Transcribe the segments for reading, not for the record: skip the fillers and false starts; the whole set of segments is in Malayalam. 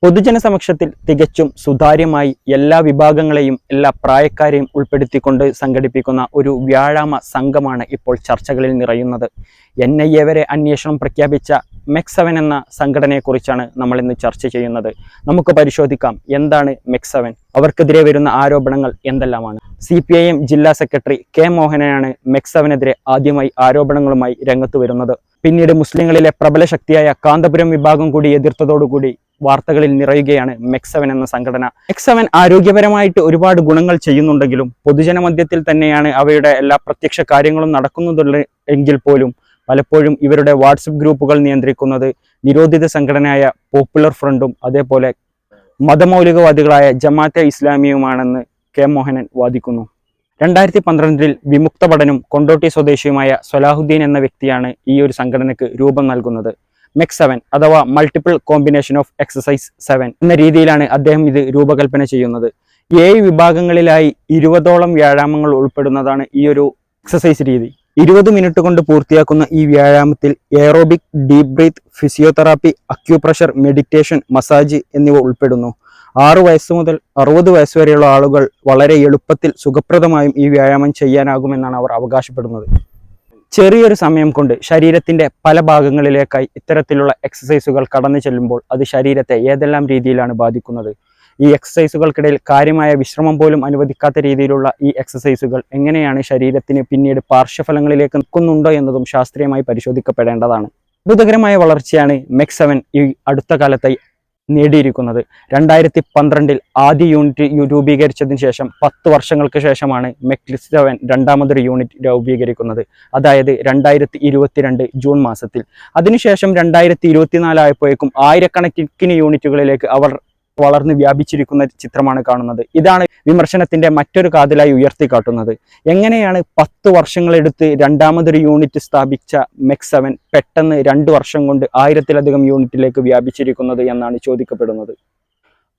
പൊതുജന സമക്ഷത്തിൽ തികച്ചും സുതാര്യമായി എല്ലാ വിഭാഗങ്ങളെയും എല്ലാ പ്രായക്കാരെയും ഉൾപ്പെടുത്തിക്കൊണ്ട് സംഘടിപ്പിക്കുന്ന ഒരു വ്യാഴാമ സംഘമാണ് ഇപ്പോൾ ചർച്ചകളിൽ നിറയുന്നത്. NIA വരെ അന്വേഷണം പ്രഖ്യാപിച്ച MEC7 എന്ന സംഘടനയെക്കുറിച്ചാണ് നമ്മൾ ഇന്ന് ചർച്ച ചെയ്യുന്നത്. നമുക്ക് പരിശോധിക്കാം, എന്താണ് MEC7, അവർക്കെതിരെ വരുന്ന ആരോപണങ്ങൾ എന്തെല്ലാമാണ്. CPIM ജില്ലാ സെക്രട്ടറി K മോഹനനാണ് MEC7-നെതിരെ ആദ്യമായി ആരോപണങ്ങളുമായി രംഗത്ത് വരുന്നത്. പിന്നീട് മുസ്ലിങ്ങളിലെ പ്രബല ശക്തിയായ കാന്തപുരം വിഭാഗം കൂടി എതിർത്തതോടുകൂടി വാർത്തകളിൽ നിറയുകയാണ് MEC7 എന്ന സംഘടന. MEC7 ആരോഗ്യപരമായിട്ട് ഒരുപാട് ഗുണങ്ങൾ ചെയ്യുന്നുണ്ടെങ്കിലും പൊതുജന മധ്യത്തിൽ തന്നെയാണ് അവയുടെ എല്ലാ പ്രത്യക്ഷ കാര്യങ്ങളും നടക്കുന്നുള്ളത് എങ്കിൽ പോലും പലപ്പോഴും ഇവരുടെ വാട്സപ്പ് ഗ്രൂപ്പുകൾ നിയന്ത്രിക്കുന്നത് നിരോധിത സംഘടനയായ പോപ്പുലർ ഫ്രണ്ടും അതേപോലെ മതമൗലികവാദികളായ ജമാഅത്തെ ഇസ്ലാമിയുമാണെന്ന് K മോഹനൻ വാദിക്കുന്നു. 2012 വിമുക്ത പഠനം കൊണ്ടോട്ടി സ്വദേശിയുമായ സലാഹുദ്ദീൻ എന്ന വ്യക്തിയാണ് ഈ ഒരു സംഘടനയ്ക്ക് രൂപം നൽകുന്നത്. MEC7 അഥവാ മൾട്ടിപ്പിൾ കോമ്പിനേഷൻ ഓഫ് എക്സസൈസ് 7 എന്ന രീതിയിലാണ് അദ്ദേഹം ഇത് രൂപകൽപ്പന ചെയ്യുന്നത്. 7 വിഭാഗങ്ങളിലായി 20ഓളം വ്യായാമങ്ങൾ ഉൾപ്പെടുന്നതാണ് ഈ ഒരു എക്സസൈസ് രീതി. 20 മിനിറ്റ് കൊണ്ട് പൂർത്തിയാക്കുന്ന ഈ വ്യായാമത്തിൽ aerobic, deep breath, physiotherapy, acupressure, meditation, massage എന്നിവ ഉൾപ്പെടുന്നു. 6 വയസ്സ് മുതൽ 60 വയസ്സ് വരെയുള്ള ആളുകൾ വളരെ എളുപ്പത്തിൽ സുഖപ്രദമായും ഈ വ്യായാമം ചെയ്യാനാകുമെന്നാണ് അവർ അവകാശപ്പെടുന്നത്. ചെറിയൊരു സമയം കൊണ്ട് ശരീരത്തിന്റെ പല ഭാഗങ്ങളിലേക്കായി ഇത്തരത്തിലുള്ള എക്സസൈസുകൾ കടന്നു ചെല്ലുമ്പോൾ അത് ശരീരത്തെ ഏതെല്ലാം രീതിയിലാണ് ബാധിക്കുന്നത്. ഈ എക്സസൈസുകൾക്കിടയിൽ കാര്യമായ വിശ്രമം പോലും അനുവദിക്കാത്ത രീതിയിലുള്ള ഈ എക്സസൈസുകൾ എങ്ങനെയാണ് ശരീരത്തിന് പിന്നീട് പാർശ്വഫലങ്ങളിലേക്ക് നിൽക്കുന്നുണ്ടോ എന്നതും ശാസ്ത്രീയമായി പരിശോധിക്കപ്പെടേണ്ടതാണ്. അത്ഭുതകരമായ വളർച്ചയാണ് MEC7 ഈ അടുത്ത കാലത്തായി നേടിയിരിക്കുന്നത്. 2012 ആദ്യ യൂണിറ്റ് രൂപീകരിച്ചതിന് ശേഷം 10 വർഷങ്ങൾക്ക് ശേഷമാണ് MEC7 രണ്ടാമതൊരു യൂണിറ്റ് രൂപീകരിക്കുന്നത്. അതായത് 2022 ജൂൺ മാസത്തിൽ. അതിനുശേഷം 2024 ആയപ്പോഴേക്കും ആയിരക്കണക്കിന് യൂണിറ്റുകളിലേക്ക് അവർ വളർന്ന് വ്യാപിച്ചിരിക്കുന്ന ചിത്രമാണ് കാണുന്നത്. ഇതാണ് വിമർശനത്തിന്റെ മറ്റൊരു കാതലായി ഉയർത്തിക്കാട്ടുന്നത്. എങ്ങനെയാണ് 10 വർഷങ്ങളെടുത്ത് രണ്ടാമതൊരു യൂണിറ്റ് സ്ഥാപിച്ച MEC7 പെട്ടെന്ന് 2 വർഷം കൊണ്ട് 1000-ലധികം യൂണിറ്റിലേക്ക് വ്യാപിച്ചിരിക്കുന്നത് എന്നാണ് ചോദിക്കപ്പെടുന്നത്.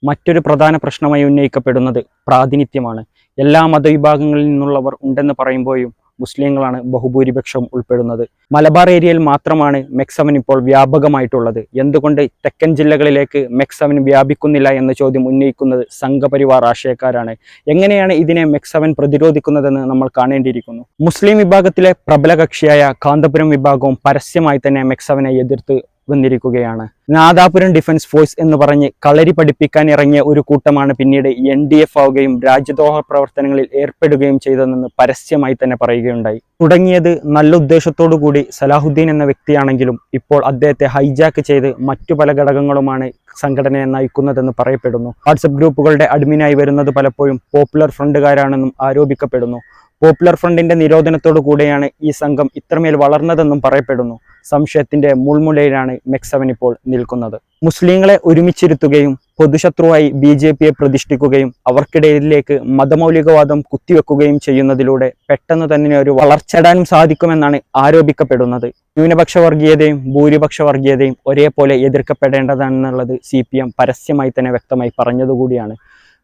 മറ്റൊരു പ്രധാന പ്രശ്നമായി ഉന്നയിക്കപ്പെടുന്നത് പ്രാതിനിധ്യമാണ്. എല്ലാ മതവിഭാഗങ്ങളിൽ നിന്നുള്ളവർ ഉണ്ടെന്ന് പറയുമ്പോഴും മുസ്ലിങ്ങളാണ് ബഹുഭൂരിപക്ഷവും ഉൾപ്പെടുന്നത്. മലബാർ ഏരിയയിൽ മാത്രമാണ് MEC7 ഇപ്പോൾ വ്യാപകമായിട്ടുള്ളത്. എന്തുകൊണ്ട് തെക്കൻ ജില്ലകളിലേക്ക് MEC7 വ്യാപിക്കുന്നില്ല എന്ന ചോദ്യം ഉന്നയിക്കുന്നത് സംഘപരിവാർ ആശയക്കാരാണ്. എങ്ങനെയാണ് ഇതിനെ MEC7 പ്രതിരോധിക്കുന്നതെന്ന് നമ്മൾ കാണേണ്ടിയിരിക്കുന്നു. മുസ്ലിം വിഭാഗത്തിലെ പ്രബല കക്ഷിയായ കാന്തപുരം വിഭാഗവും പരസ്യമായി തന്നെ MEC7 എതിർത്ത് വന്നിരിക്കുകയാണ്. നാദാപുരം ഡിഫൻസ് ഫോഴ്സ് എന്ന് പറഞ്ഞ് കളരി പഠിപ്പിക്കാൻ ഇറങ്ങിയ ഒരു കൂട്ടമാണ് പിന്നീട് NDF ആവുകയും രാജ്യദ്രോഹ പ്രവർത്തനങ്ങളിൽ ഏർപ്പെടുകയും ചെയ്തതെന്ന് പരസ്യമായി തന്നെ പറയുകയുണ്ടായി. തുടങ്ങിയത് നല്ല ഉദ്ദേശത്തോടു കൂടി സലാഹുദ്ദീൻ എന്ന വ്യക്തിയാണെങ്കിലും ഇപ്പോൾ അദ്ദേഹത്തെ ഹൈജാക്ക് ചെയ്ത് മറ്റു പല ഘടകങ്ങളുമാണ് സംഘടനയെ നയിക്കുന്നതെന്ന് പറയപ്പെടുന്നു. വാട്സപ്പ് ഗ്രൂപ്പുകളുടെ അഡ്മിനായി വരുന്നത് പലപ്പോഴും പോപ്പുലർ ഫ്രണ്ടുകാരാണെന്നും ആരോപിക്കപ്പെടുന്നു. പോപ്പുലർ ഫ്രണ്ടിന്റെ നിരോധനത്തോടു കൂടെയാണ് ഈ സംഘം ഇത്രമേൽ വളർന്നതെന്നും പറയപ്പെടുന്നു. സംശയത്തിന്റെ മുൾമുലയിലാണ് MEC7 ഇപ്പോൾ നിൽക്കുന്നത്. മുസ്ലിങ്ങളെ ഒരുമിച്ചിരുത്തുകയും പൊതുശത്രുവായി BJPയെ പ്രതിഷ്ഠിക്കുകയും അവർക്കിടയിലേക്ക് മതമൗലികവാദം കുത്തിവെക്കുകയും ചെയ്യുന്നതിലൂടെ പെട്ടെന്ന് തന്നെ ഒരു വളർച്ചയിടാനും സാധിക്കുമെന്നാണ് ആരോപിക്കപ്പെടുന്നത്. ന്യൂനപക്ഷ വർഗീയതയും ഭൂരിപക്ഷ വർഗീയതയും ഒരേപോലെ എതിർക്കപ്പെടേണ്ടതാണെന്നുള്ളത് CPM പരസ്യമായി തന്നെ വ്യക്തമായി പറഞ്ഞതുകൂടിയാണ്.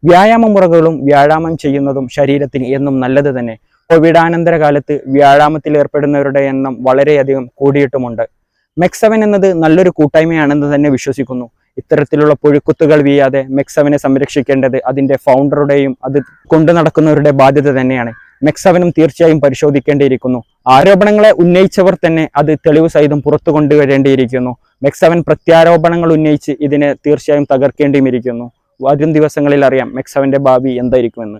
വ്യായാമ മുറകളും വ്യായാമം ചെയ്യുന്നതും ശരീരത്തിന് എന്നും നല്ലത് തന്നെ. കോവിഡാനന്തര കാലത്ത് വ്യായാമത്തിൽ ഏർപ്പെടുന്നവരുടെ എണ്ണം വളരെയധികം കൂടിയിട്ടുമുണ്ട്. MEC7 എന്നത് നല്ലൊരു കൂട്ടായ്മയാണെന്ന് തന്നെ വിശ്വസിക്കുന്നു. ഇത്തരത്തിലുള്ള പുഴുക്കുത്തുകൾ വീയാതെ MEC7 സംരക്ഷിക്കേണ്ടത് അതിന്റെ ഫൗണ്ടറുടെയും അത് കൊണ്ടു നടക്കുന്നവരുടെ ബാധ്യത തന്നെയാണ്. MEC7 തീർച്ചയായും പരിശോധിക്കേണ്ടിയിരിക്കുന്നു. ആരോപണങ്ങളെ ഉന്നയിച്ചവർ തന്നെ അത് തെളിവ് സഹിതം പുറത്തു കൊണ്ടുവരേണ്ടിയിരിക്കുന്നു. MEC7 പ്രത്യാരോപണങ്ങൾ ഉന്നയിച്ച് ഇതിനെ തീർച്ചയായും തകർക്കേണ്ടിയിരിക്കുന്നു. വരും ദിവസങ്ങളിൽ അറിയാം MEC7 ഭാവി എന്തായിരിക്കുമെന്ന്.